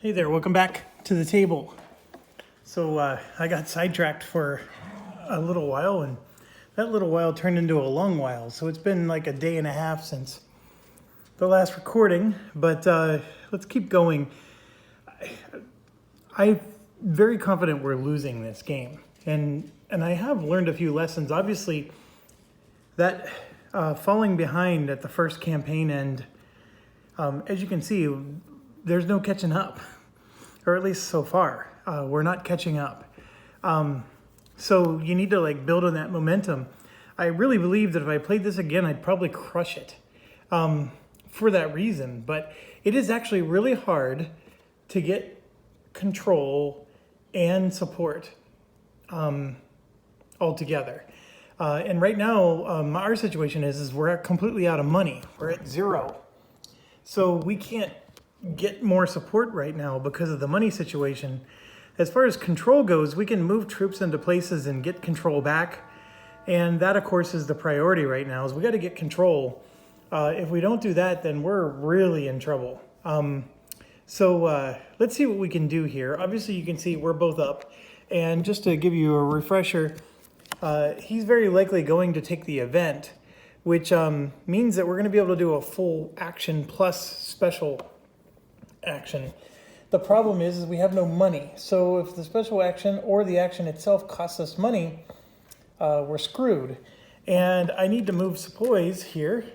Hey there, welcome back to the table. So I got sidetracked for a little while, and that little while turned into a long while. So it's been like a day and a half since the last recording, but let's keep going. I'm very confident we're losing this game, and I have learned a few lessons. Obviously, that falling behind at the first campaign end, as you can see, there's no catching up, or at least so far. We're not catching up. So you need to build on that momentum. I really believe that if I played this again, I'd probably crush it for that reason. But it is actually really hard to get control and support all together. And right now, our situation is we're completely out of money. We're at zero. So we can't get more support right now because of the money situation. As far as control goes, we can move troops into places and get control back. And that, of course, is the priority right now, is we got to get control. If we don't do that, then we're really in trouble. So let's see what we can do here. Obviously, you can see we're both up. And just to give you a refresher, he's very likely going to take the event, which means that we're going to be able to do a full action plus special action. The problem is we have no money. So if the special action or the action itself costs us money, we're screwed. And I need to move Sepoys here,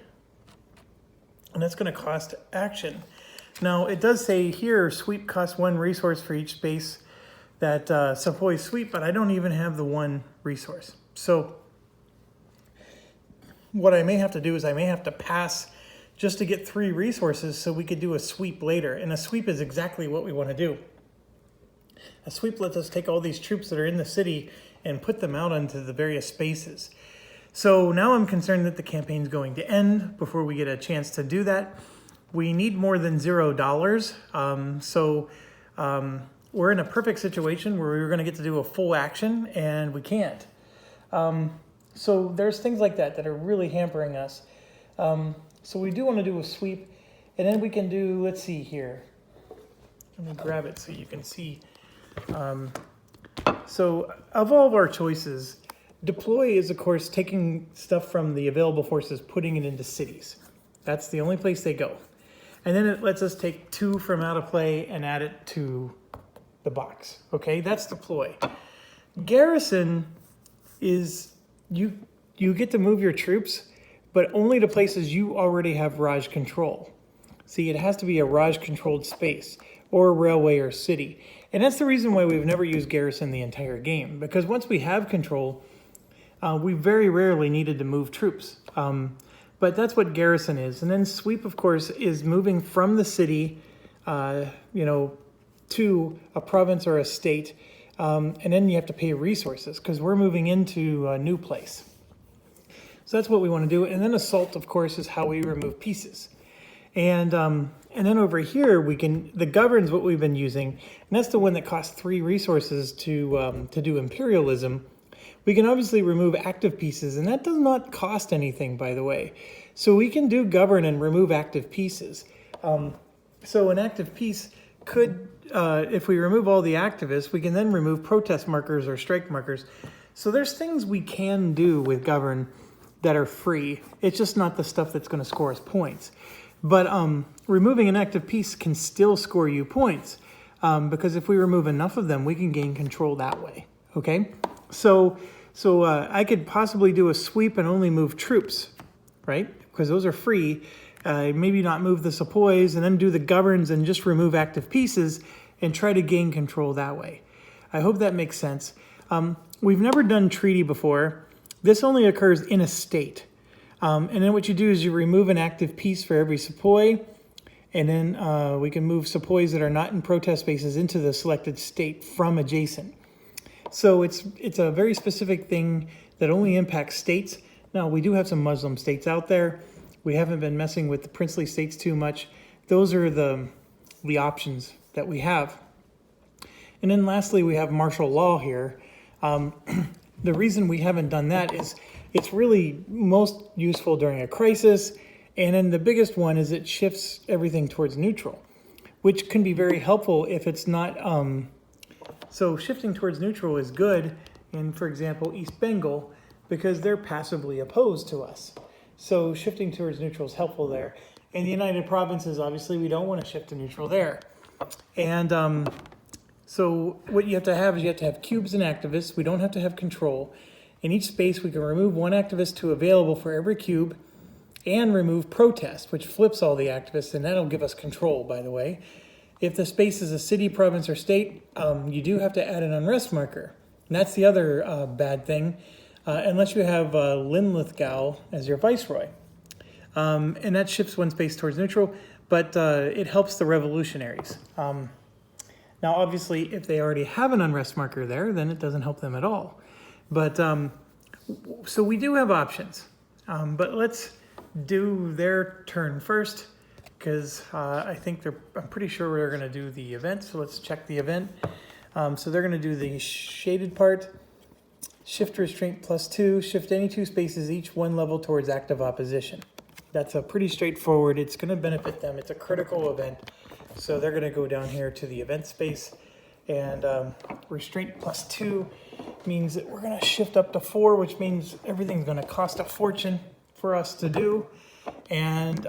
and that's going to cost action. Now it does say here sweep costs 1 resource for each space that Sepoys sweep, but I don't even have the 1 resource. So what I may have to do is I may have to pass just to get 3 resources so we could do a sweep later. And a sweep is exactly what we want to do. A sweep lets us take all these troops that are in the city and put them out onto the various spaces. So now I'm concerned that the campaign's going to end before we get a chance to do that. We need more than $0. So we're in a perfect situation where we were going to get to do a full action, and we can't. So there's things like that are really hampering us. So we do want to do a sweep, and then we can do, let's see here. Let me grab it so you can see. So of all of our choices, deploy is, of course, taking stuff from the available forces, putting it into cities. That's the only place they go. And then it lets us take 2 from out of play and add it to the box. Okay, that's deploy. Garrison is, you get to move your troops, but only to places you already have Raj control. See, it has to be a Raj-controlled space, or a railway or city. And that's the reason why we've never used Garrison the entire game, because once we have control, we very rarely needed to move troops. But that's what Garrison is. And then Sweep, of course, is moving from the city, to a province or a state, and then you have to pay resources, because we're moving into a new place. So that's what we want to do. And then assault, of course, is how we remove pieces. And then over here, the govern's what we've been using. And that's the one that costs 3 resources to do imperialism. We can obviously remove active pieces, and that does not cost anything, by the way. So we can do govern and remove active pieces. So an active piece could, if we remove all the activists, we can then remove protest markers or strike markers. So there's things we can do with govern that are free. It's just not the stuff that's going to score us points. But removing an active piece can still score you points, because if we remove enough of them, we can gain control that way. Okay, so I could possibly do a sweep and only move troops, right? Because those are free. Maybe not move the Sepoys, and then do the governs and just remove active pieces and try to gain control that way. I hope that makes sense. We've never done treaty before. This only occurs in a state. And then what you do is you remove an active piece for every Sepoy, and then we can move Sepoys that are not in protest spaces into the selected state from adjacent. So it's a very specific thing that only impacts states. Now, we do have some Muslim states out there. We haven't been messing with the princely states too much. Those are the options that we have. And then lastly, we have martial law here. The reason we haven't done that is it's really most useful during a crisis. And then the biggest one is it shifts everything towards neutral, which can be very helpful if it's not, so shifting towards neutral is good in, for example, East Bengal, because they're passively opposed to us. So shifting towards neutral is helpful there. In the United Provinces, obviously, we don't want to shift to neutral there. And so what you have to have is you have to have cubes and activists. We don't have to have control. In each space, we can remove one activist to available for every cube and remove protest, which flips all the activists, and that'll give us control, by the way. If the space is a city, province, or state, you do have to add an unrest marker. And that's the other bad thing, unless you have Linlithgow as your viceroy. And that shifts one space towards neutral, but it helps the revolutionaries. Now, obviously, if they already have an unrest marker there, then it doesn't help them at all. But so we do have options, but let's do their turn first, because I think I'm pretty sure we're going to do the event. So let's check the event. So they're going to do the shaded part, shift restraint +2, shift any 2 spaces each 1 level towards active opposition. That's a pretty straightforward. It's going to benefit them. It's a critical event. So they're going to go down here to the event space, and restraint +2 means that we're going to shift up to 4, which means everything's going to cost a fortune for us to do. And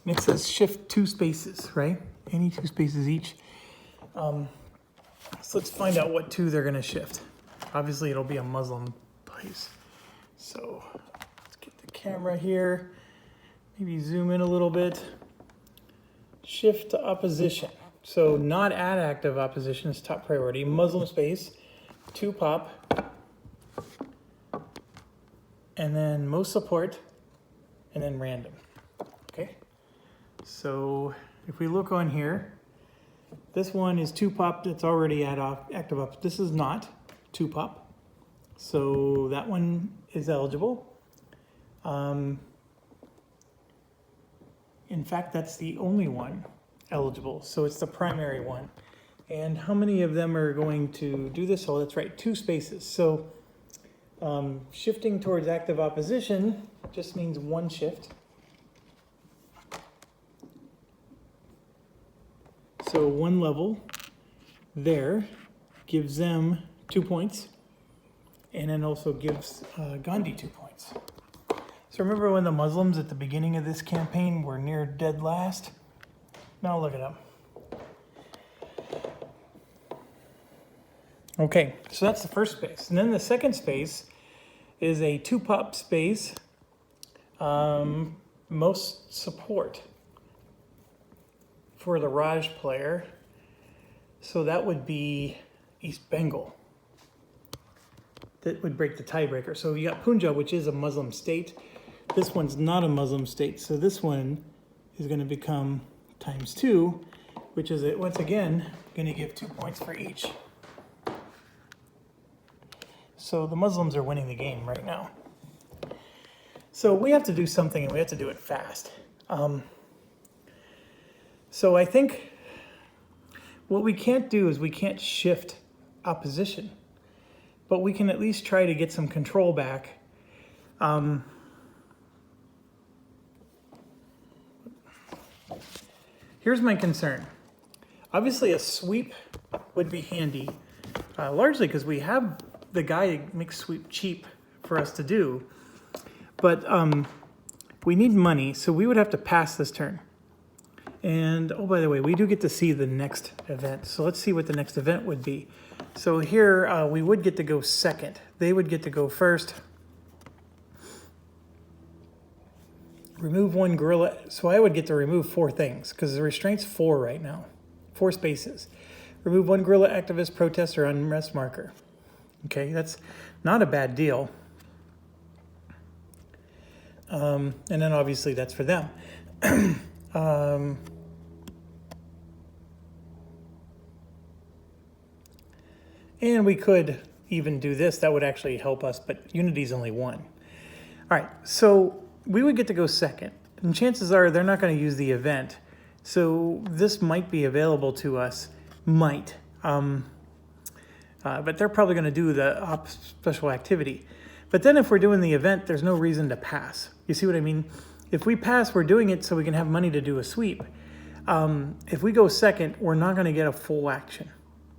it says shift 2 spaces, right? Any 2 spaces each. So let's find out what 2 they're going to shift. Obviously, it'll be a Muslim place. So let's get the camera here. Maybe zoom in a little bit. Shift to opposition. So not add active opposition is top priority. Muslim space, 2 pop. And then most support. And then random. Okay. So if we look on here, this one is 2 pop that's already at active up. This is not 2 pop. So that one is eligible. In fact, that's the only one eligible. So it's the primary one. And how many of them are going to do this? Oh, that's right, 2 spaces. So shifting towards active opposition just means 1 shift. So 1 level there gives them 2 points, and then also gives Gandhi 2 points. So remember when the Muslims at the beginning of this campaign were near dead last? Now look at them. Okay, so that's the first space. And then the second space is a 2 pop space, most support for the Raj player. So that would be East Bengal. That would break the tiebreaker. So you got Punjab, which is a Muslim state. This one's not a Muslim state. So this one is going to become ×2, which is, once again, going to give 2 points for each. So the Muslims are winning the game right now. So we have to do something, and we have to do it fast. So I think what we can't do is we can't shift opposition, but we can at least try to get some control back. Here's my concern. Obviously, a sweep would be handy, largely because we have the guy who makes sweep cheap for us to do. But we need money, so we would have to pass this turn. And, oh, by the way, we do get to see the next event. So let's see what the next event would be. So here, we would get to go second. They would get to go first. Remove 1 guerrilla. So I would get to remove 4 things, because the restraint's 4 right now. 4 spaces. Remove 1 guerrilla activist, protest, or unrest marker. Okay, that's not a bad deal. And then obviously that's for them. And we could even do this. That would actually help us, but unity's only 1. All right, so we would get to go second. And chances are they're not going to use the event. So this might be available to us. Might. But they're probably going to do the special activity. But then if we're doing the event, there's no reason to pass. You see what I mean? If we pass, we're doing it so we can have money to do a sweep. If we go second, we're not going to get a full action.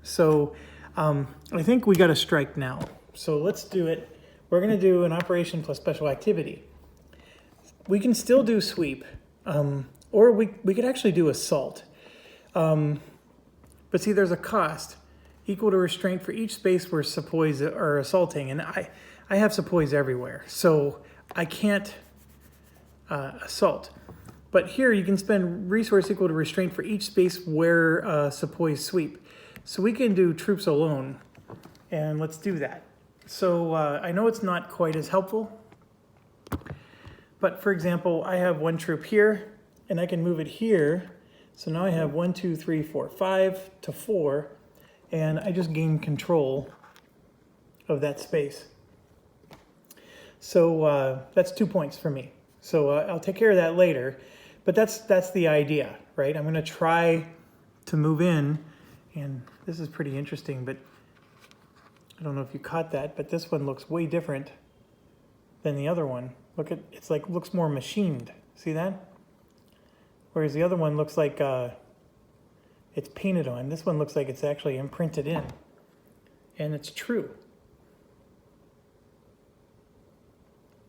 So I think we got to strike now. So let's do it. We're going to do an operation plus special activity. We can still do sweep, or we could actually do assault. But see, there's a cost equal to restraint for each space where sepoys are assaulting. And I have sepoys everywhere, so I can't assault. But here you can spend resource equal to restraint for each space where sepoys sweep. So we can do troops alone, and let's do that. So I know it's not quite as helpful, but for example, I have one troop here, and I can move it here. So now I have 1, 2, 3, 4, 5 to 4, and I just gain control of that space. So that's 2 points for me. So I'll take care of that later, but that's the idea, right? I'm going to try to move in, and this is pretty interesting, but I don't know if you caught that, but this one looks way different than the other one. Look at, it's like, looks more machined. See that? Whereas the other one looks like it's painted on. This one looks like it's actually imprinted in. And it's true.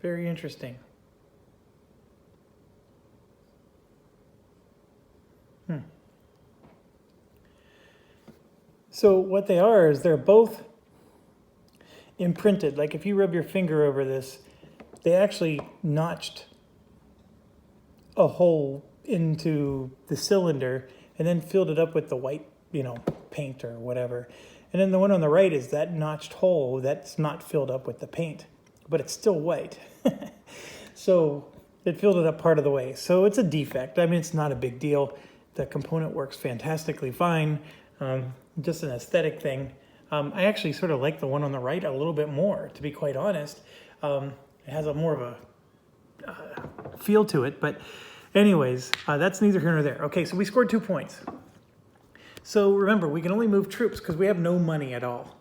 Very interesting. So what they are is they're both imprinted. Like if you rub your finger over this, they actually notched a hole into the cylinder and then filled it up with the white, paint or whatever. And then the one on the right is that notched hole that's not filled up with the paint, but it's still white. So it filled it up part of the way. So it's a defect. I mean, it's not a big deal. The component works fantastically fine. Just an aesthetic thing. I actually sort of like the one on the right a little bit more, to be quite honest. It has a more of a feel to it, but anyways, that's neither here nor there. Okay, so we scored 2 points. So remember, we can only move troops because we have no money at all.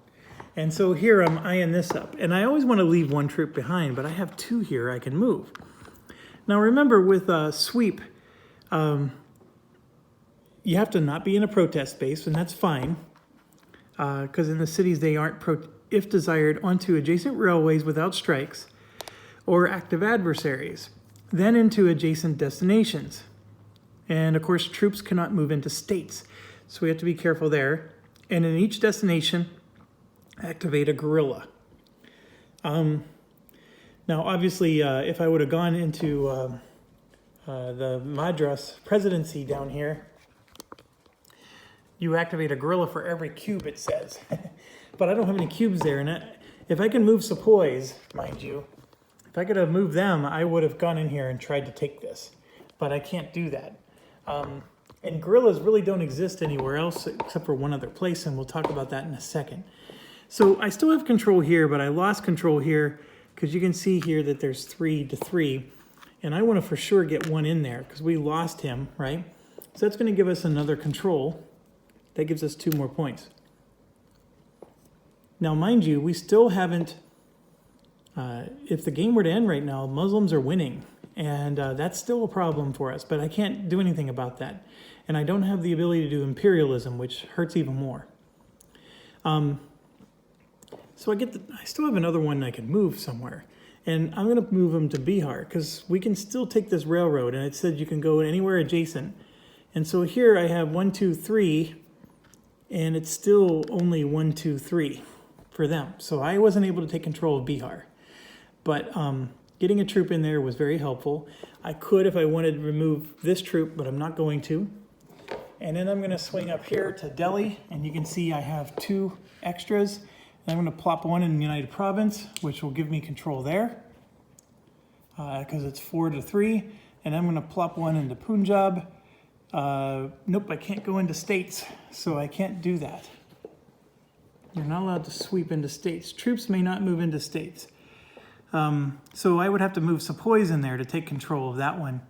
And so here I'm eyeing this up. And I always want to leave one troop behind, but I have 2 here I can move. Now remember, with sweep, you have to not be in a protest space, and that's fine. Because in the cities they aren't, if desired, onto adjacent railways without strikes or active adversaries, then into adjacent destinations. And of course, troops cannot move into states, so we have to be careful there. And in each destination, activate a guerrilla. Now, obviously, if I would have gone into the Madras presidency down here, you activate a guerrilla for every cube, it says. But I don't have any cubes there, and if I can move sepoys, mind you, if I could have moved them, I would have gone in here and tried to take this. But I can't do that. And guerrillas really don't exist anywhere else except for one other place, and we'll talk about that in a second. So I still have control here, but I lost control here because you can see here that there's 3 to 3. And I want to for sure get one in there because we lost him, right? So that's going to give us another control. That gives us 2 more points. Now, mind you, we still haven't, if the game were to end right now, Muslims are winning. And that's still a problem for us, but I can't do anything about that. And I don't have the ability to do imperialism, which hurts even more. So I still have another one I could move somewhere. And I'm going to move them to Bihar, because we can still take this railroad, and it said you can go anywhere adjacent. And so here I have 1, 2, 3, and it's still only 1, 2, 3 for them. So I wasn't able to take control of Bihar. But getting a troop in there was very helpful. I could, if I wanted, remove this troop, but I'm not going to. And then I'm going to swing up here to Delhi, and you can see I have 2 extras. And I'm going to plop one in the United Province, which will give me control there, because it's 4 to 3. And I'm going to plop one into Punjab. Nope, I can't go into states, so I can't do that. You're not allowed to sweep into states. Troops may not move into states. So I would have to move sepoys in there to take control of that one.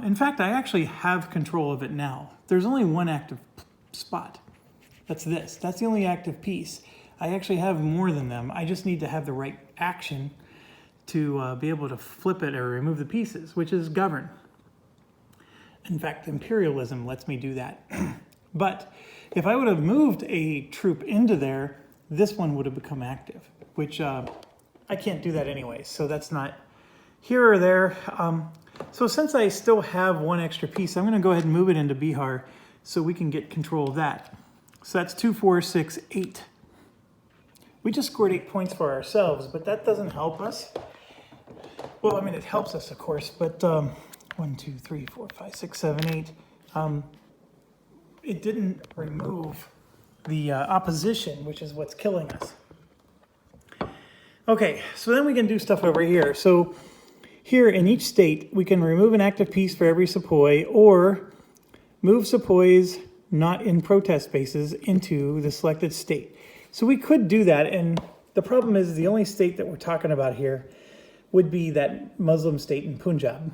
In fact, I actually have control of it now. There's only one active spot. That's this. That's the only active piece. I actually have more than them. I just need to have the right action to be able to flip it or remove the pieces, which is govern. In fact, imperialism lets me do that. But if I would have moved a troop into there, this one would have become active, which I can't do that anyway. So that's not here or there. So since I still have one extra piece, I'm going to go ahead and move it into Bihar so we can get control of that. So that's 2, 4, 6, 8. We just scored 8 points for ourselves, but that doesn't help us. Well, I mean, it helps us, of course, but 1, 2, 3, 4, 5, 6, 7, 8. It didn't remove the opposition, which is what's killing us. Okay, so then we can do stuff over here. So here in each state, we can remove an active piece for every sepoy or move sepoys not in protest spaces into the selected state. So we could do that, and the problem is the only state that we're talking about here would be that Muslim state in Punjab.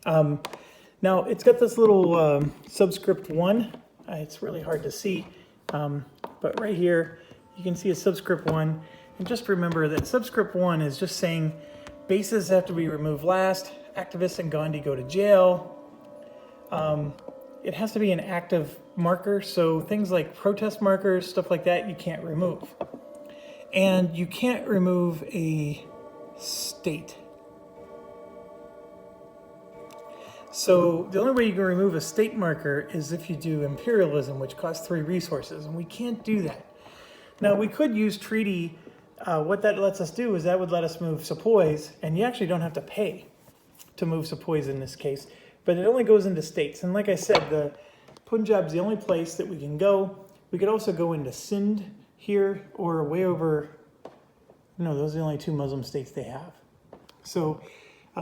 Now, it's got this little subscript 1. It's really hard to see, but right here, you can see a subscript 1. And just remember that subscript 1 is just saying bases have to be removed last, activists and Gandhi go to jail. It has to be an active marker, so things like protest markers, stuff like that, you can't remove. And you can't remove a state. So the only way you can remove a state marker is if you do imperialism, which costs 3 resources, and we can't do that. Now we could use treaty. What that lets us do is that would let us move sepoys, and you actually don't have to pay to move sepoys in this case, but it only goes into states. And like I said, the Punjab's the only place that we can go. We could also go into Sindh here or way over. No, those are the only 2 Muslim states they have. So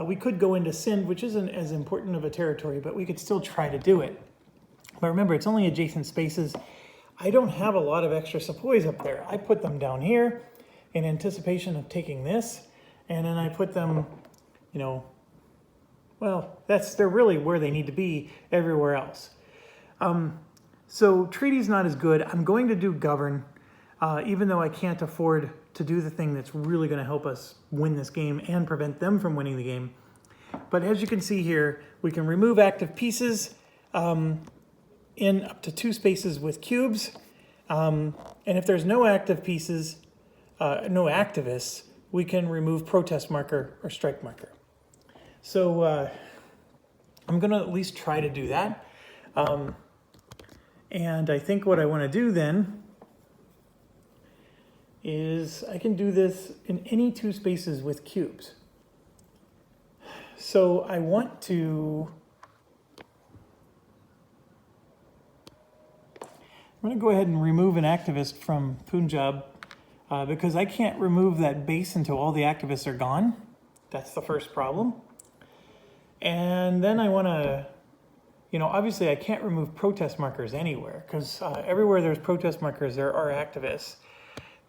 we could go into Sindh, which isn't as important of a territory, but we could still try to do it. But remember, it's only adjacent spaces. I don't have a lot of extra sepoys up there. I put them down here in anticipation of taking this, and then I put them, you know, well, they're really where they need to be everywhere else. So treaty's not as good. I'm going to do govern, even though I can't afford to do the thing that's really going to help us win this game and prevent them from winning the game. But as you can see here, we can remove active pieces in up to 2 spaces with cubes. And if there's no active pieces, no activists, we can remove protest marker or strike marker. So I'm going to at least try to do that. And I think what I want to do then is I can do this in any 2 spaces with cubes. So I want to, I'm going to go ahead and remove an activist from Punjab because I can't remove that base until all the activists are gone. That's the first problem. And then I want to, you know, obviously I can't remove protest markers anywhere because everywhere there's protest markers, there are activists.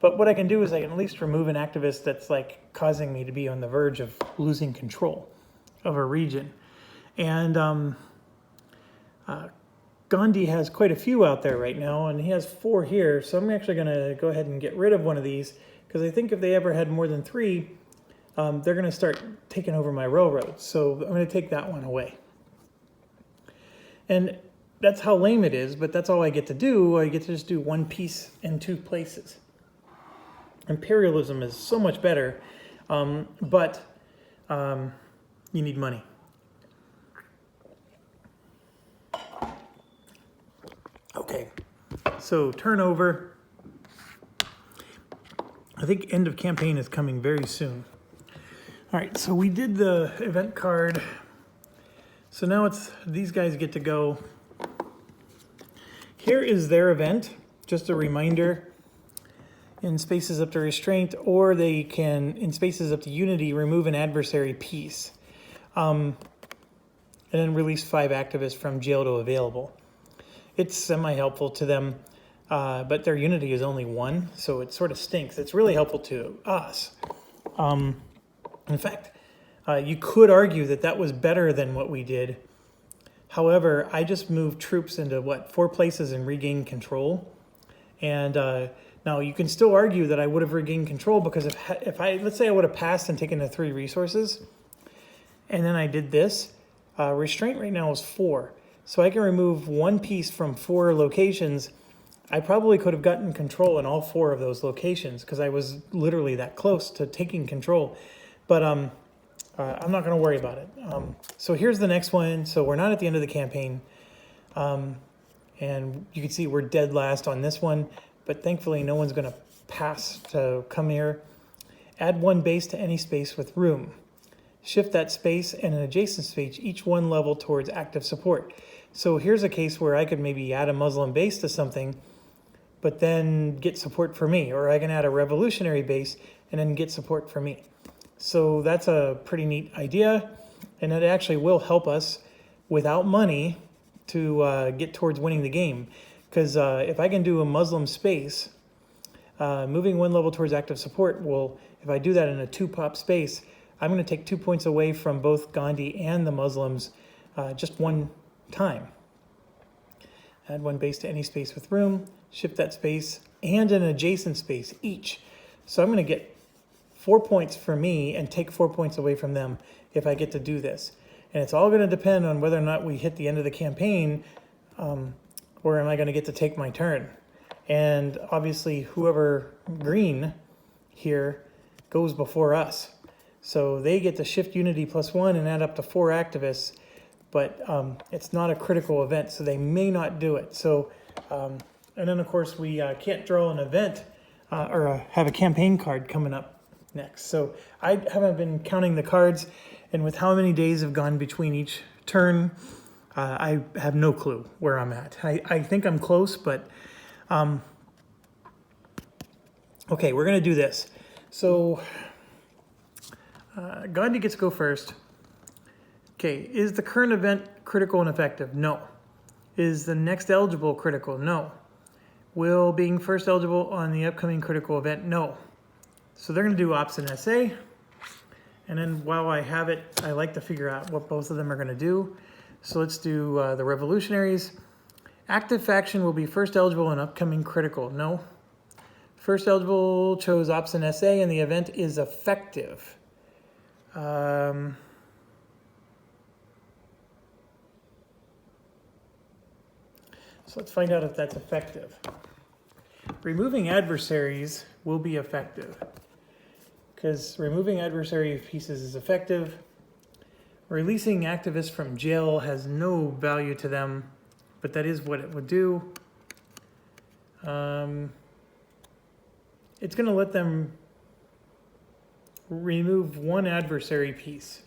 But what I can do is I can at least remove an activist that's like causing me to be on the verge of losing control of a region. And Gandhi has quite a few out there right now, and he has 4 here. So I'm actually going to go ahead and get rid of one of these because I think if they ever had more than 3, they're going to start taking over my railroads. So I'm going to take that one away. And that's how lame it is, but that's all I get to do. I get to just do 1 piece in 2 places. Imperialism is so much better, but you need money. Okay, so turnover. I think end of campaign is coming very soon. All right, so we did the event card. So now it's these guys get to go. Here is their event, just a reminder. In spaces up to restraint, or they can, in spaces up to unity, remove an adversary piece. And then release 5 activists from jail to available. It's semi-helpful to them, but their unity is only 1, so it sort of stinks. It's really helpful to us. In fact, you could argue that that was better than what we did. However, I just moved troops into, 4 places and regained control. And now you can still argue that I would have regained control because if I, let's say I would have passed and taken the 3 resources, and then I did this, restraint right now is 4. So I can remove one piece from 4 locations. I probably could have gotten control in all 4 of those locations because I was literally that close to taking control. But I'm not going to worry about it. So here's the next one. So we're not at the end of the campaign. And you can see we're dead last on this one. But thankfully, no one's going to pass to come here. Add 1 base to any space with room. Shift that space and an adjacent space, each 1 level towards active support. So here's a case where I could maybe add a Muslim base to something, but then get support for me. Or I can add a revolutionary base and then get support for me. So that's a pretty neat idea. And it actually will help us without money to get towards winning the game. Because if I can do a Muslim space, moving 1 level towards active support will, if I do that in a 2-pop space, I'm going to take 2 points away from both Gandhi and the Muslims just 1 time. Add 1 base to any space with room, shift that space, and an adjacent space each. So I'm going to get 4 points for me and take 4 points away from them if I get to do this. And it's all going to depend on whether or not we hit the end of the campaign, or am I going to get to take my turn. And obviously whoever green here goes before us. So they get to shift unity +1 and add up to 4 activists, but it's not a critical event, so they may not do it. So, and then of course we can't draw an event or have a campaign card coming up next. So I haven't been counting the cards, and with how many days have gone between each turn, I have no clue where I'm at. I think I'm close, but okay, we're gonna do this. So Gandhi gets to go first. Okay, is the current event critical and effective? No. Is the next eligible critical? No. Will being first eligible on the upcoming critical event? No. So they're going to do ops and SA. And then while I have it, I like to figure out what both of them are going to do. So let's do the revolutionaries. Active faction will be first eligible on upcoming critical. No. First eligible chose ops and SA, and the event is effective. So let's find out if that's effective. Removing adversaries will be effective because removing adversary pieces is effective. Releasing activists from jail has no value to them, but that is what it would do. It's going to let them remove 1 adversary piece.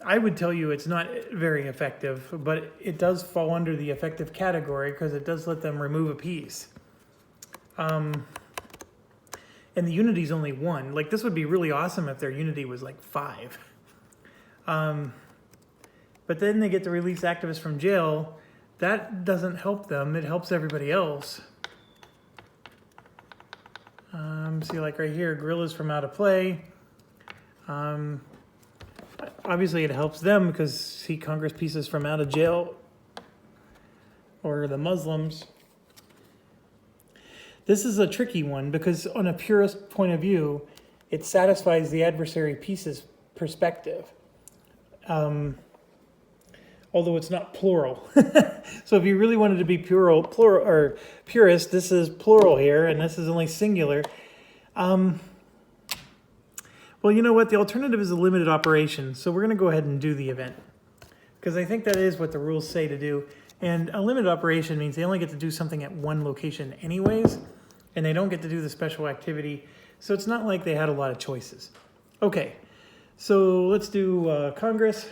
I would tell you it's not very effective, but it does fall under the effective category because it does let them remove a piece. And the unity is only 1. Like, this would be really awesome if their unity was like 5. But then they get to release activists from jail. That doesn't help them. It helps everybody else. See, like right here, guerrillas from out of play. Obviously, it helps them because see Congress pieces from out of jail or the Muslims. This is a tricky one because on a purist point of view, it satisfies the adversary piece's perspective. Although it's not plural. So if you really wanted to be plural or purist, this is plural here, and this is only singular. Well, you know what? The alternative is a limited operation, so we're going to go ahead and do the event because I think that is what the rules say to do. And a limited operation means they only get to do something at 1 location anyways, and they don't get to do the special activity, so it's not like they had a lot of choices. Okay, so let's do Congress.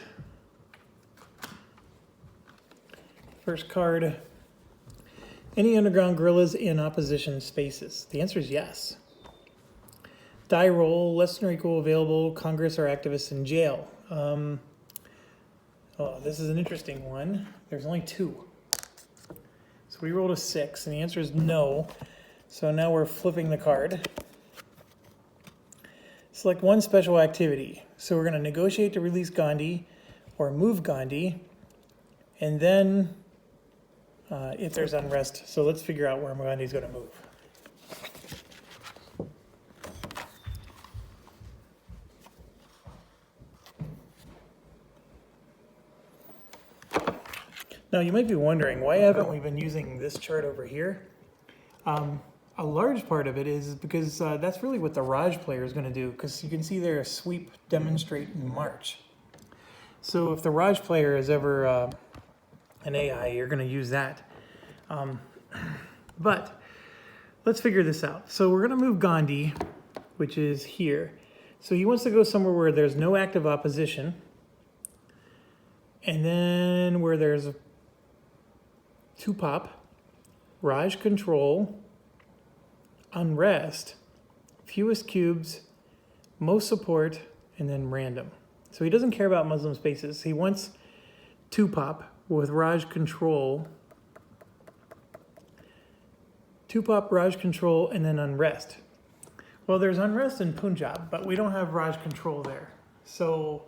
First card. Any underground guerrillas in opposition spaces? The answer is yes. Die roll, less than or equal available, Congress or activists in jail. Oh, this is an interesting one. There's only 2. So we rolled a 6, and the answer is no. So now we're flipping the card. Select 1 special activity. So we're going to negotiate to release Gandhi or move Gandhi, and then if there's unrest. So let's figure out where Gandhi's going to move. Now you might be wondering, why haven't we been using this chart over here? A large part of it is because that's really what the Raj player is going to do, because you can see there sweep, demonstrate, and march. So if the Raj player is ever an AI, you're going to use that. But let's figure this out. So we're going to move Gandhi, which is here. So he wants to go somewhere where there's no active opposition, and then where there's 2 pop, Raj control, unrest, fewest cubes, most support, and then random. So he doesn't care about Muslim spaces. He wants 2 pop with Raj control, 2 pop, Raj control, and then unrest. Well, there's unrest in Punjab, but we don't have Raj control there. So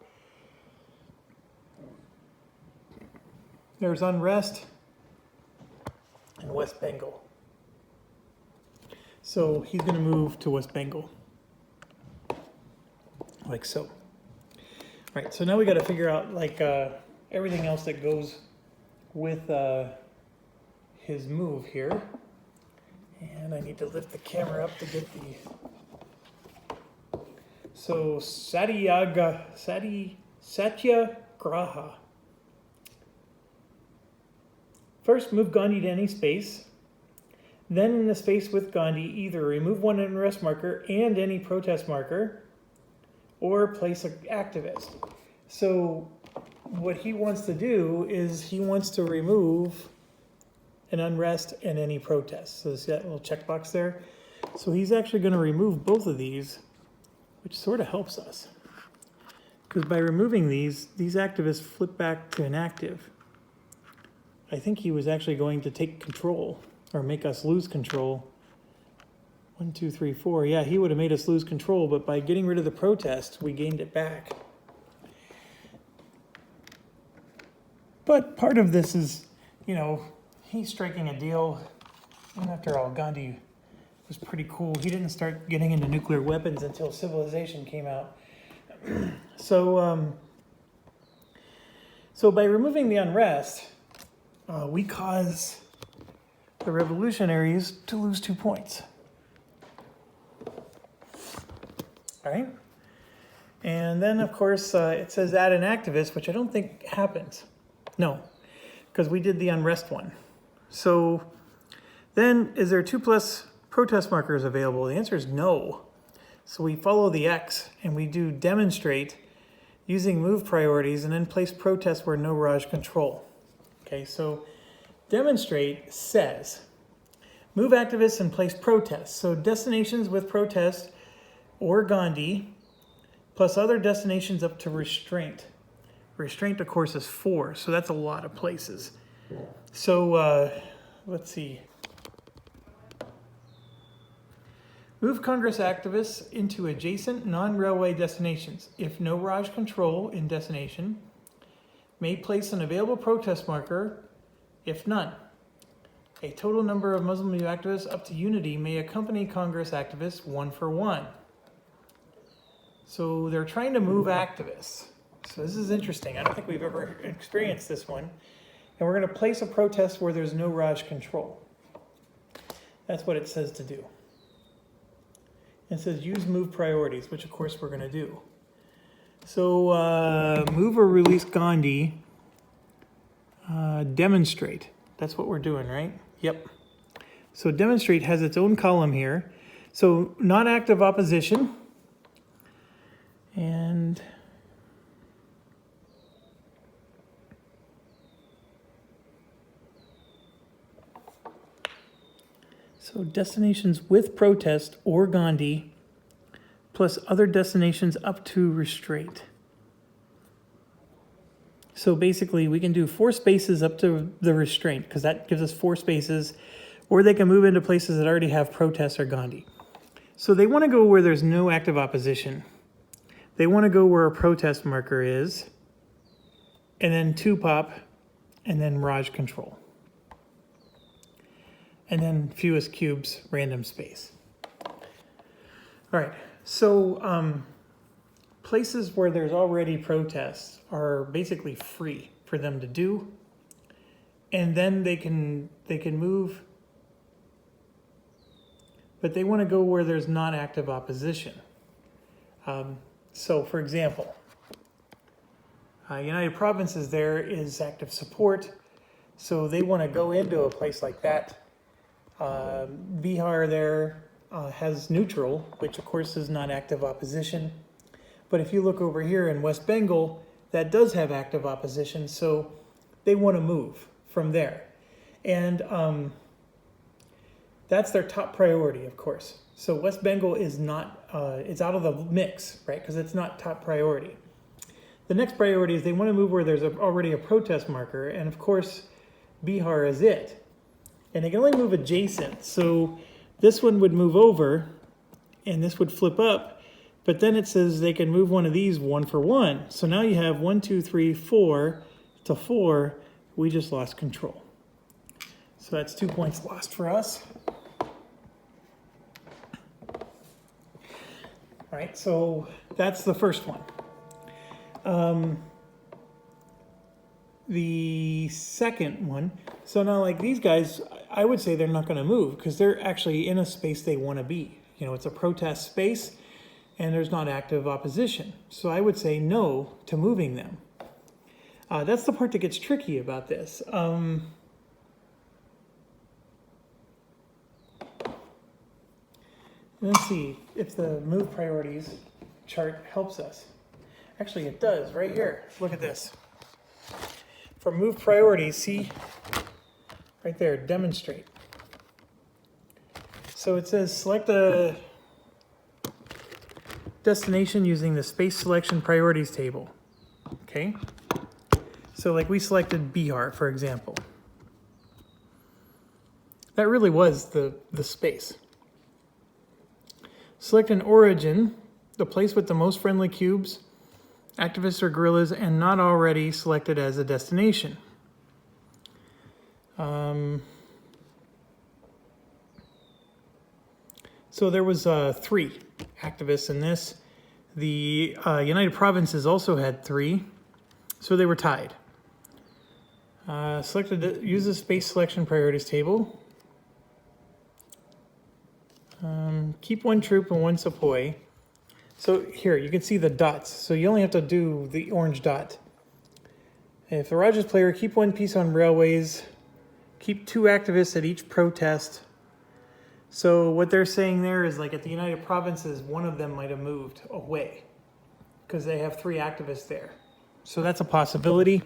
there's unrest in West Bengal. So he's going to move to West Bengal, like so. All right, so now we got to figure out like everything else that goes with his move here. And I need to lift the camera up to get the... So Satyagraha. First, move Gandhi to any space. Then in the space with Gandhi, either remove one unrest marker and any protest marker, or place an activist. So what he wants to do is he wants to remove an unrest and any protest. So see that little checkbox there? So he's actually going to remove both of these, which sort of helps us. Because by removing these activists flip back to inactive. I think he was actually going to take control, or make us lose control. 1, 2, 3, 4. Yeah, he would have made us lose control, but by getting rid of the protest, we gained it back. But part of this is, you know, he's striking a deal. And after all, Gandhi was pretty cool. He didn't start getting into nuclear weapons until civilization came out. So by removing the unrest, we cause the revolutionaries to lose 2 points. All right? And then, of course, it says add an activist, which I don't think happens. No, because we did the unrest one. So then, is there 2+ protest markers available? The answer is no. So we follow the X and we do demonstrate using move priorities and then place protests where no Raj control. Okay, so demonstrate says move activists and place protests. So destinations with protest or Gandhi plus other destinations up to restraint. Restraint, of course, is 4, so that's a lot of places. So let's see. Move Congress activists into adjacent non-railway destinations. If no Raj control in destination, may place an available protest marker, if none. A total number of Muslim Youth activists up to unity may accompany Congress activists 1 for 1. So they're trying to move activists. So this is interesting. I don't think we've ever experienced this one. And we're going to place a protest where there's no Raj control. That's what it says to do. It says use move priorities, which of course we're going to do. So move or release Gandhi. Demonstrate. That's what we're doing, right? Yep. So demonstrate has its own column here. So not active opposition. And so destinations with protest or Gandhi plus other destinations up to restraint. So basically we can do 4 spaces up to the restraint because that gives us 4 spaces, or they can move into places that already have protests or Gandhi. So they want to go where there's no active opposition. They want to go where a protest marker is, and then 2 pop, and then Raj control. And then fewest cubes, random space. All right, so places where there's already protests are basically free for them to do. and then they can move, but they want to go where there's not active opposition. So for example, United Provinces there is active support, so they want to go into a place like that. Bihar there has neutral, which of course is not active opposition. But if you look over here in West Bengal, that does have active opposition, so they want to move from there. And that's their top priority, of course. So West Bengal is not, it's out of the mix, right? Because it's not top priority. The next priority is they want to move where there's already a protest marker, and of course, Bihar is it. And they can only move adjacent, so this one would move over, and this would flip up, but then it says they can move one of these 1 for 1. So now you have 1, 2, 3, 4 to 4. We just lost control. So that's 2 points lost for us. All right, so that's the first one. The second one, so now like these guys, I would say they're not going to move because they're actually in a space they want to be. You know, it's a protest space and there's not active opposition. So I would say no to moving them. That's the part that gets tricky about this. Let's see if the move priorities chart helps us. Actually, it does right here. Look at this. For move priorities, see right there, demonstrate. So it says select a destination using the space selection priorities table. Okay. So like we selected Bihar, for example. That really was the space. Select an origin, the place with the most friendly cubes, activists or guerrillas, and not already selected as a destination. So there was 3 activists in this. The United Provinces also had 3, so they were tied. Use the space selection priorities table. Keep 1 troop and 1 sepoy. So here, you can see the dots. So you only have to do the orange dot. If the Rogers player, keep 1 piece on railways. Keep 2 activists at each protest. So what they're saying there is like at the United Provinces, one of them might have moved away because they have 3 activists there. So that's a possibility.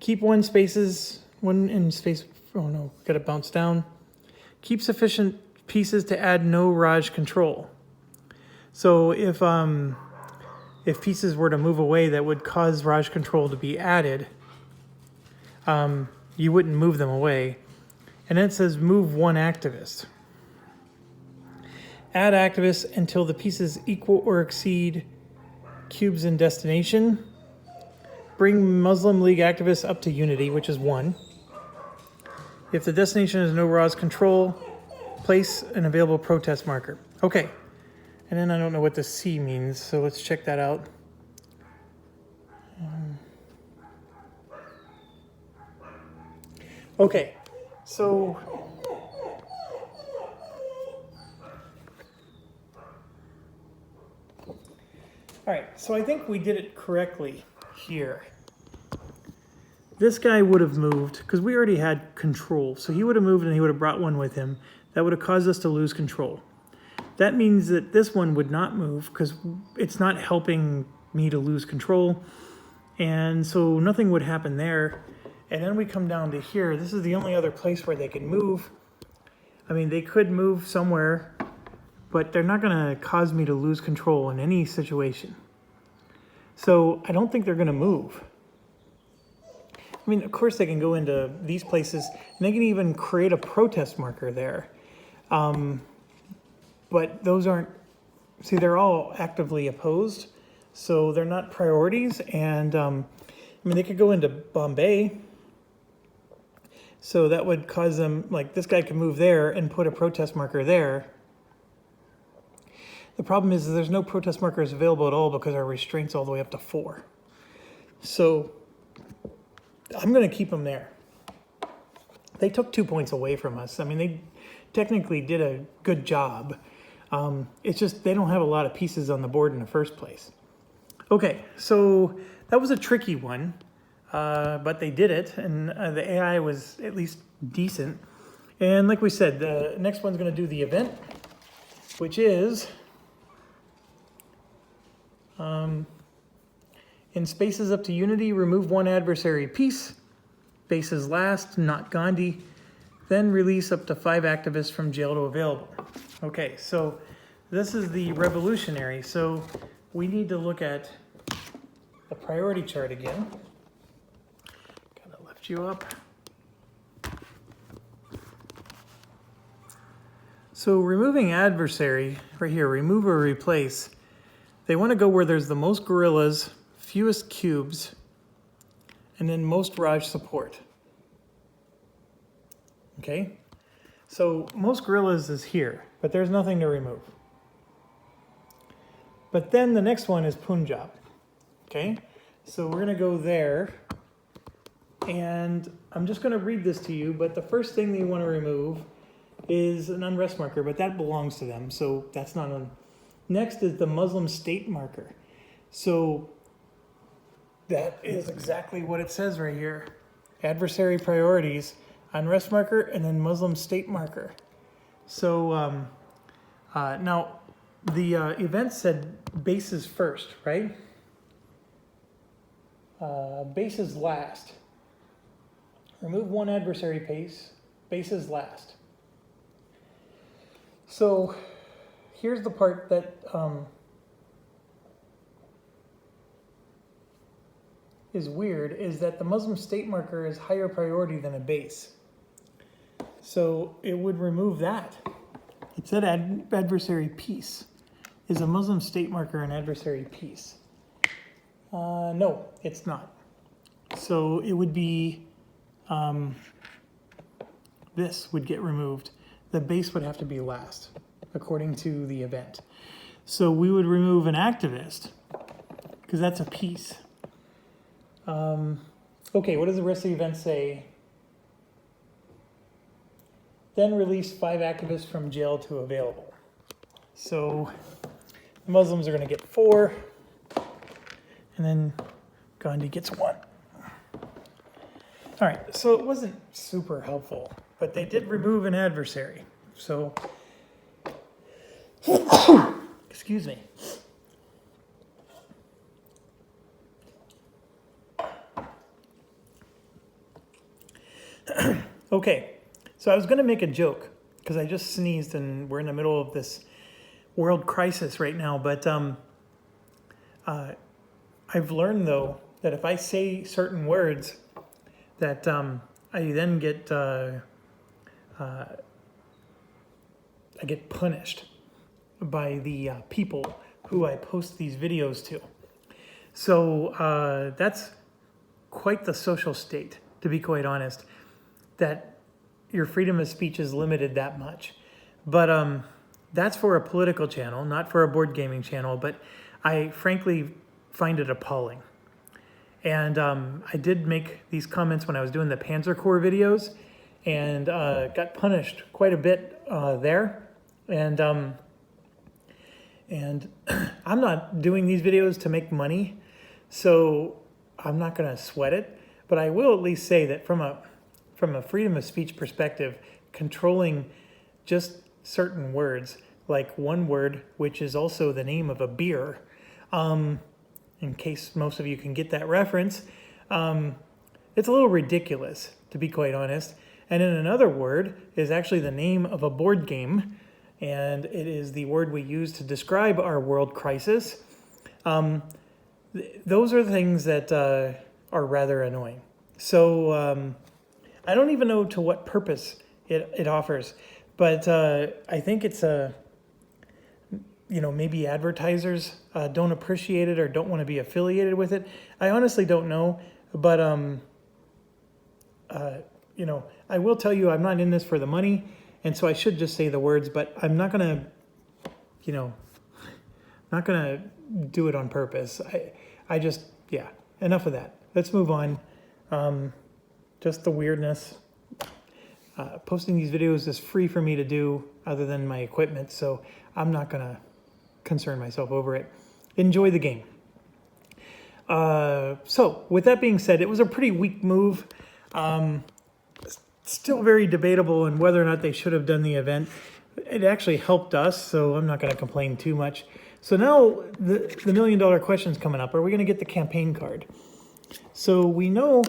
Keep 1 in space, oh no, got to bounce down. Keep sufficient pieces to add no Raj control. So if pieces were to move away that would cause Raj control to be added, you wouldn't move them away. And then it says move 1 activist. Add activists until the pieces equal or exceed cubes in destination. Bring Muslim League activists up to unity, which is 1. If the destination has no Raj control, place an available protest marker. Okay. And then I don't know what the C means, so let's check that out. Okay, so all right, so I think we did it correctly here. This guy would have moved because we already had control, so he would have moved and he would have brought 1 with him. That would have caused us to lose control. That means that this one would not move because it's not helping me to lose control. And so nothing would happen there. And then we come down to here. This is the only other place where they can move. I mean, they could move somewhere, but they're not going to cause me to lose control in any situation. So I don't think they're going to move. I mean, of course they can go into these places and they can even create a protest marker there. But those aren't, see, they're all actively opposed, so they're not priorities. And I mean, they could go into Bombay, so that would cause them, like this guy could move there and put a protest marker there. The problem is that there's no protest markers available at all because our restraint's all the way up to 4. So I'm going to keep them there. they took 2 points away from us. I mean, they technically did a good job. It's just they don't have a lot of pieces on the board in the first place. Okay, so that was a tricky one, but they did it, and the AI was at least decent. And like we said, the next one's going to do the event, which is in spaces up to unity, remove one adversary piece. Bases last, not Gandhi. Then release up to 5 activists from jail to available. Okay, so this is the revolutionary. So we need to look at the priority chart again. Kind of lift you up. So removing adversary, right here, remove or replace. They want to go where there's the most guerrillas, fewest cubes, and then most Raj support. Okay, so most guerrillas is here, but there's nothing to remove. But then the next one is Punjab. Okay, so we're gonna go there, and I'm just gonna read this to you, but the first thing they want to remove is an unrest marker, but that belongs to them, so that's not on. Next is the Muslim state marker. So that is exactly what it says right here. Adversary priorities, unrest marker, and then Muslim state marker. So now the event said bases first, right? Bases last. Remove one adversary bases last. So here's the part that is weird, is that the Muslim state marker is higher priority than a base. So it would remove that. It said adversary peace. Is a Muslim state marker an adversary peace? No, it's not. So it would be, this would get removed. The base would have to be last, according to the event. So we would remove an activist, because that's a piece. Okay, what does the rest of the event say? Then release 5 activists from jail to available. So the Muslims are going to get 4, and then Gandhi gets 1. All right, so it wasn't super helpful, but they did remove an adversary. So, excuse me. Okay, so I was going to make a joke because I just sneezed and we're in the middle of this world crisis right now. But I've learned, though, that if I say certain words, that I then get I get punished by the people who I post these videos to. So that's quite the social state, to be quite honest, that your freedom of speech is limited that much. But that's for a political channel, not for a board gaming channel, but I frankly find it appalling. And I did make these comments when I was doing the Panzer Corps videos, and got punished quite a bit there. And I'm not doing these videos to make money, so I'm not going to sweat it. But I will at least say that from a freedom of speech perspective, controlling just certain words, like one word, which is also the name of a beer, in case most of you can get that reference, it's a little ridiculous, to be quite honest. And then another word is actually the name of a board game, and it is the word we use to describe our world crisis. Those are things that are rather annoying. So I don't even know to what purpose it offers, but I think it's maybe advertisers don't appreciate it or don't want to be affiliated with it. I honestly don't know, but I will tell you I'm not in this for the money, and so I should just say the words, but I'm not gonna, not gonna do it on purpose. I just, enough of that. Let's move on. Just the weirdness. Posting these videos is free for me to do other than my equipment, so I'm not going to concern myself over it. Enjoy the game. So with that being said, it was a pretty weak move. Still very debatable on whether or not they should have done the event. It actually helped us, so I'm not going to complain too much. So now the $1 million question's coming up. Are we going to get the campaign card? So we know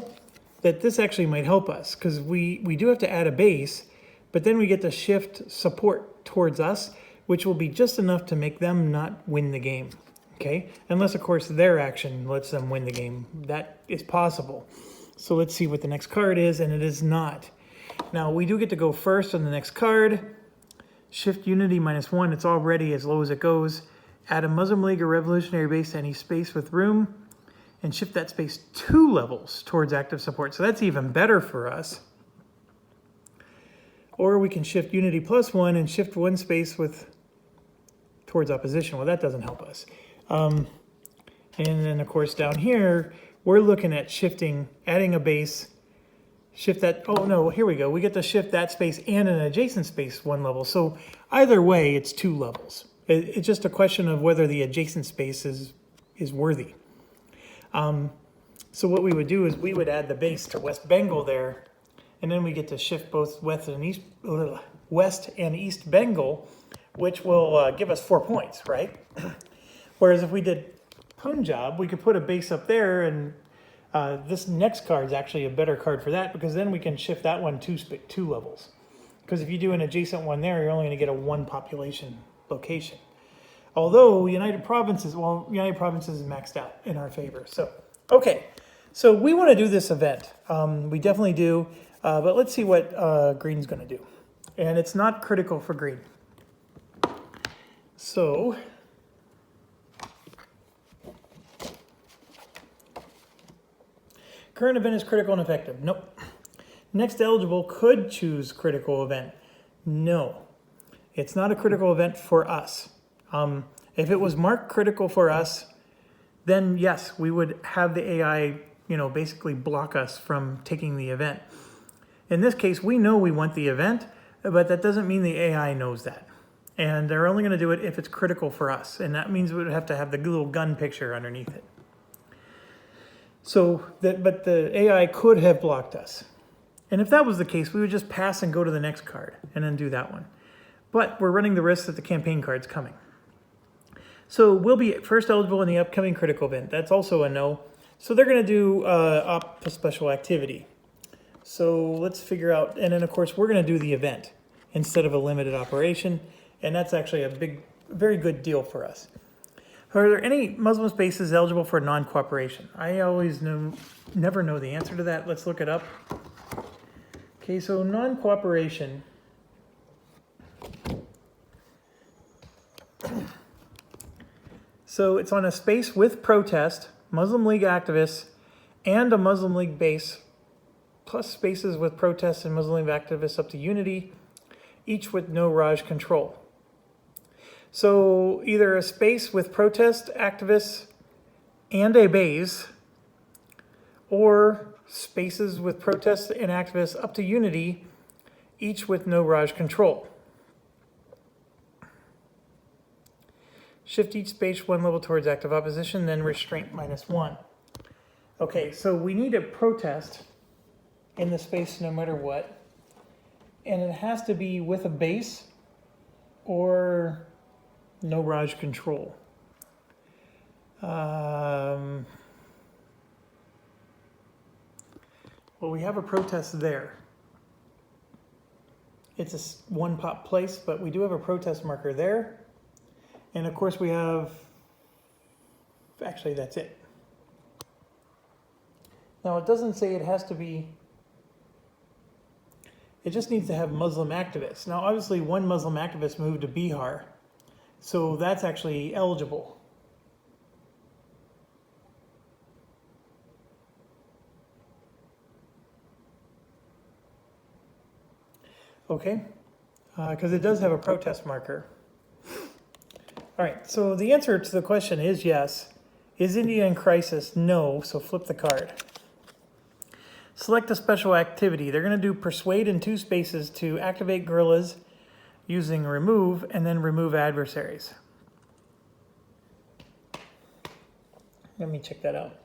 that this actually might help us because we do have to add a base, but then we get to shift support towards us, which will be just enough to make them not win the game. Okay, unless of course their action lets them win the game. That is possible. So let's see what the next card is, and it is not. Now we do get to go first on the next card. Shift Unity -1, it's already as low as it goes. Add a Muslim League or Revolutionary base to any space with room, and shift that space 2 levels towards active support. So that's even better for us. Or we can shift Unity +1 and shift 1 space towards opposition. Well, that doesn't help us. And then of course down here, we're looking at shifting, adding a base, shift that, oh no, here we go. We get to shift that space and an adjacent space 1 level. So either way, it's 2 levels. It's just a question of whether the adjacent space is worthy. So what we would do is we would add the base to West Bengal there, and then we get to shift both West and East Bengal, which will give us 4 points, right? Whereas if we did Punjab, we could put a base up there, and this next card is actually a better card for that, because then we can shift that one 2 levels. Because if you do an adjacent one there, you're only going to get a 1 population location. Although United Provinces is maxed out in our favor. So, okay. So we want to do this event. We definitely do. But let's see what green's going to do. And it's not critical for green. So current event is critical and effective. Nope. Next eligible could choose critical event. No. It's not a critical event for us. If it was marked critical for us, then yes, we would have the AI, basically block us from taking the event. In this case, we know we want the event, but that doesn't mean the AI knows that. And they're only going to do it if it's critical for us. And that means we would have to have the little gun picture underneath it. But the AI could have blocked us. And if that was the case, we would just pass and go to the next card and then do that one. But we're running the risk that the campaign card's coming. So we'll be first eligible in the upcoming critical event. That's also a no. So they're going to do op special activity. So let's figure out, and then of course we're going to do the event instead of a limited operation. And that's actually a very good deal for us. Are there any Muslim spaces eligible for non-cooperation? I always never know the answer to that. Let's look it up. Okay, so non-cooperation. So it's on a space with protest, Muslim League activists, and a Muslim League base, plus spaces with protests and Muslim League activists up to Unity, each with no Raj control. So either a space with protest activists and a base, or spaces with protests and activists up to Unity, each with no Raj control. Shift each space 1 level towards active opposition, then restraint -1. Okay, so we need a protest in the space no matter what. And it has to be with a base or no Raj control. Well, we have a protest there. It's a 1 pop place, but we do have a protest marker there. And of course we have, actually that's it. Now it doesn't say it has to be, it just needs to have Muslim activists. Now obviously 1 Muslim activist moved to Bihar, so that's actually eligible. Okay, because it does have a protest marker. All right, so the answer to the question is yes. Is India in crisis? No, so flip the card. Select a special activity. They're going to do persuade in 2 spaces to activate gorillas using remove, and then remove adversaries. Let me check that out.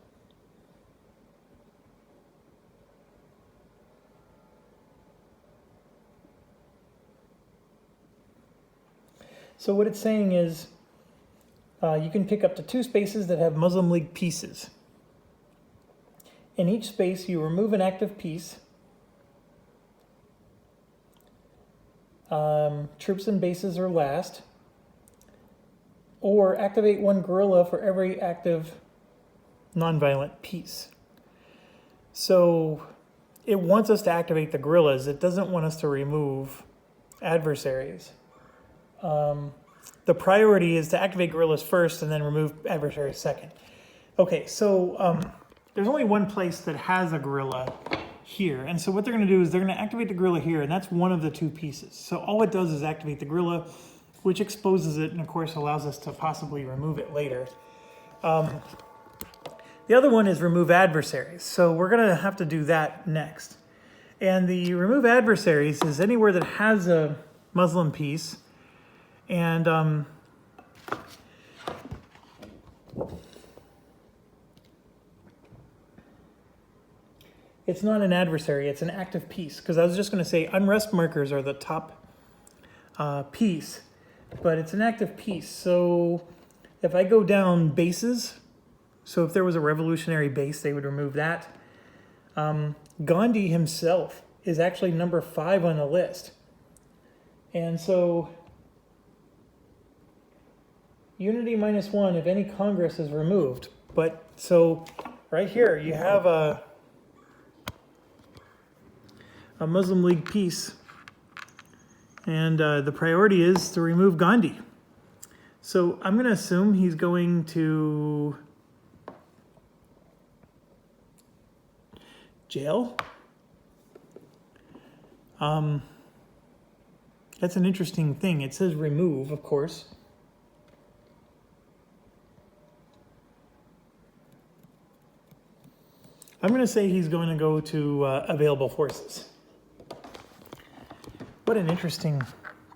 So what it's saying is you can pick up to 2 spaces that have Muslim League pieces. In each space, you remove an active piece. Troops and bases are last. Or activate 1 guerrilla for every active nonviolent piece. So it wants us to activate the guerrillas. It doesn't want us to remove adversaries. The priority is to activate guerrillas first and then remove adversaries second. Okay, so there's only one place that has a guerrilla here. And so what they're going to do is they're going to activate the guerrilla here, and that's one of the 2 pieces. So all it does is activate the guerrilla, which exposes it and, of course, allows us to possibly remove it later. The other one is remove adversaries. So we're going to have to do that next. And the remove adversaries is anywhere that has a Muslim piece. And it's not an adversary, it's an active piece. Because I was just going to say unrest markers are the top piece, but it's an active piece. So if I go down bases, so if there was a revolutionary base, they would remove that. Gandhi himself is actually number 5 on the list. And so unity -1 if any Congress is removed. But so right here you have a Muslim League piece, and the priority is to remove Gandhi. So I'm going to assume he's going to jail. That's an interesting thing. It says remove, of course. I'm going to say he's going to go to available forces. What an interesting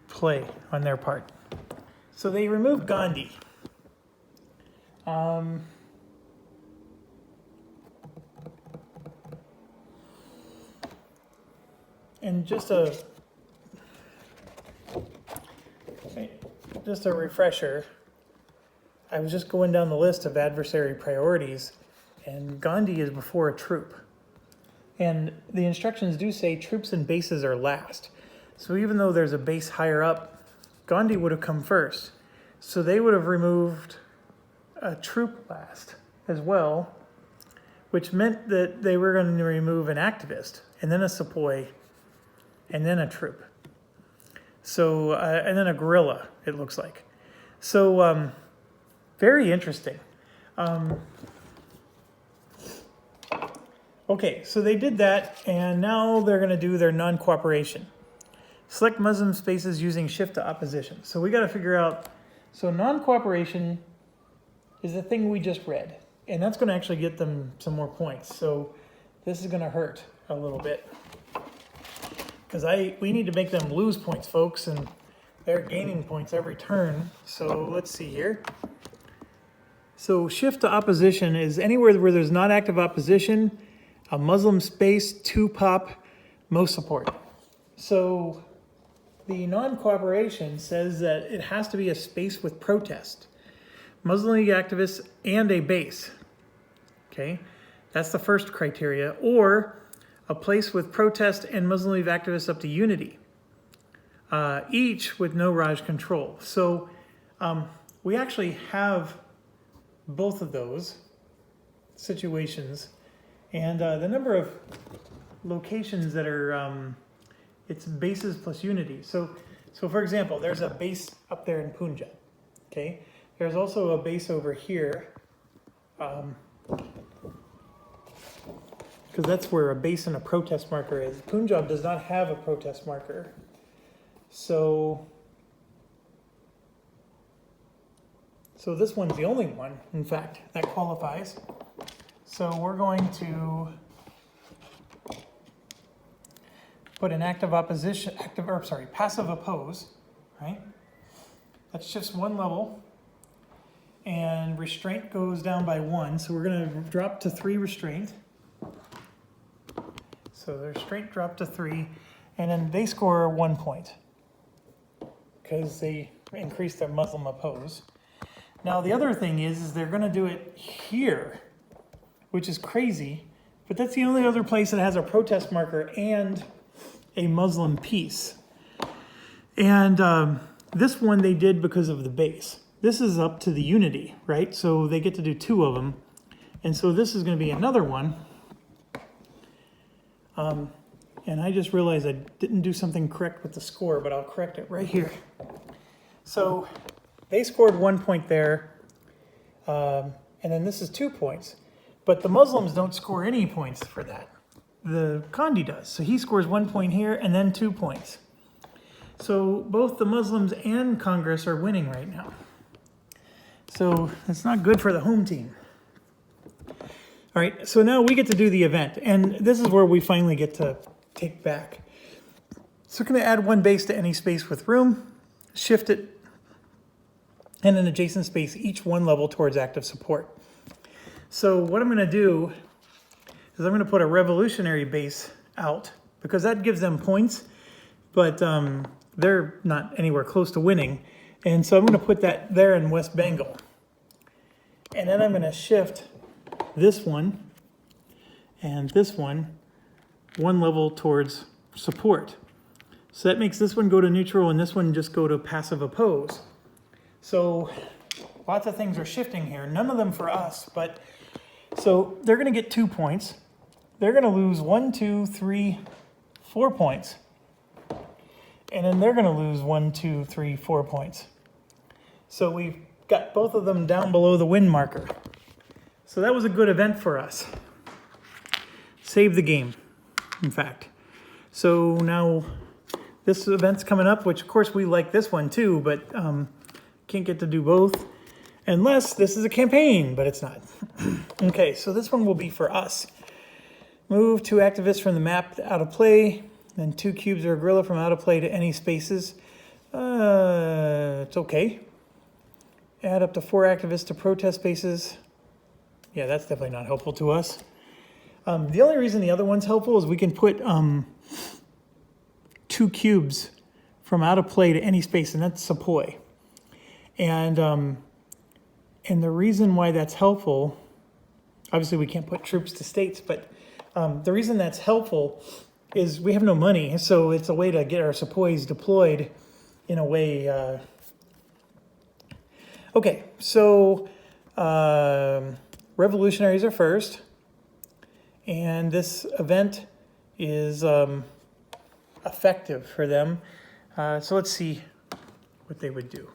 play on their part. So they removed Gandhi. And just a refresher, I was just going down the list of adversary priorities, and Gandhi is before a troop. And the instructions do say troops and bases are last. So even though there's a base higher up, Gandhi would have come first. So they would have removed a troop last as well, which meant that they were going to remove an activist, and then a sepoy, and then a troop. So, and then a guerrilla, it looks like. So, very interesting. Okay, so they did that, and now they're going to do their non-cooperation. Select Muslim spaces using shift to opposition. So we got to figure out, so non-cooperation is the thing we just read, and that's going to actually get them some more points. So this is going to hurt a little bit, because we need to make them lose points, folks, and they're gaining points every turn. So let's see here. So shift to opposition is anywhere where there's not active opposition, a Muslim space, 2 pop, most support. So the non-cooperation says that it has to be a space with protest, Muslim League activists, and a base. Okay, that's the first criteria. Or a place with protest and Muslim League activists up to unity, each with no Raj control. So we actually have both of those situations, and the number of locations that are it's bases plus unity. So for example, there's a base up there in Punjab. Okay, there's also a base over here, because that's where a base and a protest marker is. Punjab does not have a protest marker, so this one's the only one, in fact, that qualifies. So we're going to put an active opposition, passive oppose, right? That shifts one level, and restraint goes down by 1. So we're going to drop to 3 restraint. So the restraint dropped to 3, and then they score 1 point because they increased their Muslim oppose. Now the other thing is they're going to do it here, which is crazy, but that's the only other place that has a protest marker and a Muslim piece. And this one they did because of the base. This is up to the unity, right? So they get to do 2 of them. And so this is going to be another one. And I just realized I didn't do something correct with the score, but I'll correct it right here. So they scored 1 point there, and then this is 2 points. But the Muslims don't score any points for that. The Gandhi does. So he scores 1 point here and then 2 points. So both the Muslims and Congress are winning right now. So that's not good for the home team. All right, so now we get to do the event, and this is where we finally get to take back. So we're going to add 1 base to any space with room, shift it, and an adjacent space, each 1 level towards active support. So what I'm going to do is I'm going to put a revolutionary base out, because that gives them points, but they're not anywhere close to winning. And so I'm going to put that there in West Bengal. And then I'm going to shift this one and this one 1 level towards support. So that makes this one go to neutral and this one just go to passive oppose. So lots of things are shifting here, none of them for us, but so they're going to get 2 points. They're going to lose 1, 2, 3, 4 points. And then they're going to lose 1, 2, 3, 4 points. So we've got both of them down below the win marker. So that was a good event for us. Saved the game, in fact. So now this event's coming up, which of course we like this one too, but can't get to do both unless this is a campaign, but it's not. Okay, so this one will be for us. Move 2 activists from the map out of play, then 2 cubes or a gorilla from out of play to any spaces. It's okay. Add up to 4 activists to protest spaces. Yeah, that's definitely not helpful to us. The only reason the other one's helpful is we can put 2 cubes from out of play to any space, and that's sepoy. And the reason why that's helpful, obviously we can't put troops to states, but the reason that's helpful is we have no money, so it's a way to get our sepoys deployed in a way. Okay, so revolutionaries are first, and this event is effective for them. So let's see what they would do.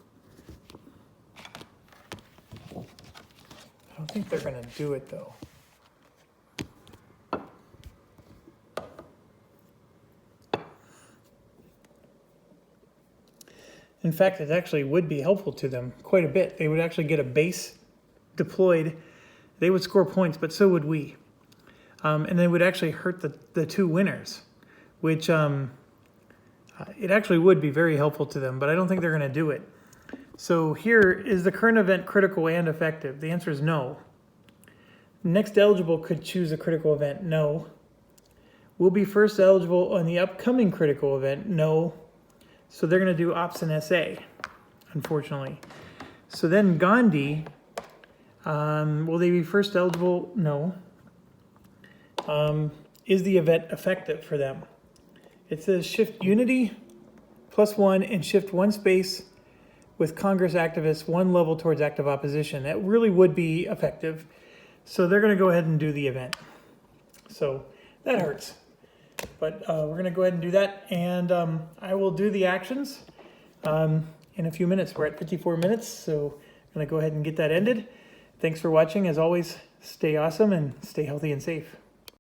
I don't think they're going to do it, though. In fact, it actually would be helpful to them quite a bit. They would actually get a base deployed. They would score points, but so would we. And they would actually hurt the 2 winners, which it actually would be very helpful to them, but I don't think they're going to do it. So here, is the current event critical and effective? The answer is no. Next eligible could choose a critical event. No. Will be first eligible on the upcoming critical event. No. So they're going to do option SA, unfortunately. So then Gandhi, will they be first eligible? No. Is the event effective for them? It says shift unity +1 and shift 1 space with Congress activists 1 level towards active opposition. That really would be effective. So they're going to go ahead and do the event. So that hurts. But we're going to go ahead and do that. And I will do the actions in a few minutes. We're at 54 minutes, so I'm going to go ahead and get that ended. Thanks for watching. As always, stay awesome and stay healthy and safe.